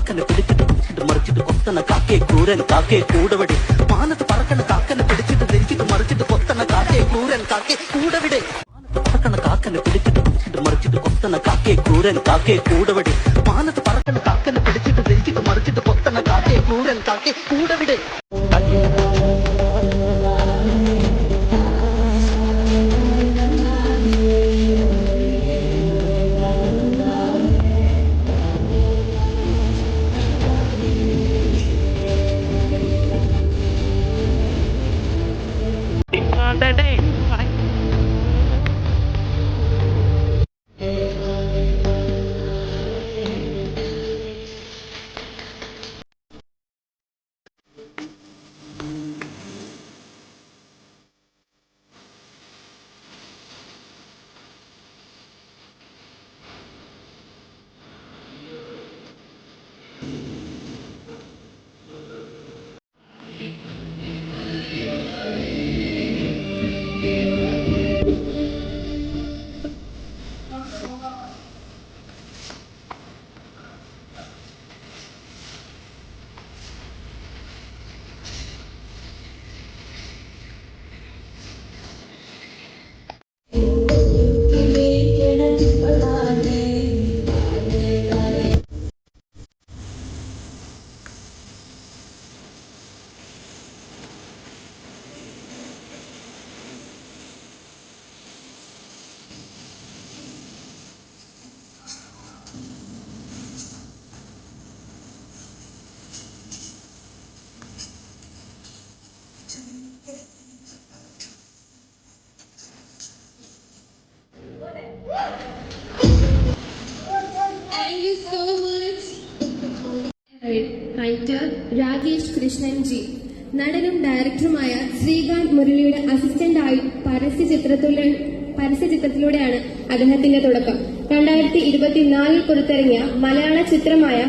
കാക്കനെ പിടിച്ചിട്ട് കുടിച്ചിട്ട് മറിച്ചിട്ട് കൊത്തണ കാക്കേ ക്രൂരൻ കാക്കേ കൂടവിടെ മാനത്ത് പറക്കണ കാക്കനെ പിടിച്ചിട്ട് ധരിച്ചിട്ട് മറിച്ചിട്ട് കൊത്തണ കാക്കേ ക്രൂരൻ കാക്കേ കൂടവിടെ പറക്കണ കാക്കനെ പിടിച്ചിട്ട് കുടിച്ചിട്ട് മറിച്ചിട്ട് കൊത്തണ കാക്കേ ക്രൂരൻ കാക്കേ കൂടവിടെ മാനത്ത് പറക്കണ കാക്കനെ പിടിച്ചിട്ട് ധരിച്ചിട്ട് മറിച്ചിട്ട് കൊത്തണ കാക്കേ ക്രൂരൻ കാക്കേ കൂടവിടെ റൈറ്റർ രാകേഷ് കൃഷ്ണൻ ജി. നടനും ഡയറക്ടറുമായ ശ്രീകാന്ത് മുരളിയുടെ അസിസ്റ്റന്റായി പരസ്യചിത്രത്തിലൂടെയാണ് അദ്ദേഹത്തിന്റെ തുടക്കം. 2024 പുറത്തിറങ്ങിയ മലയാള ചിത്രമായ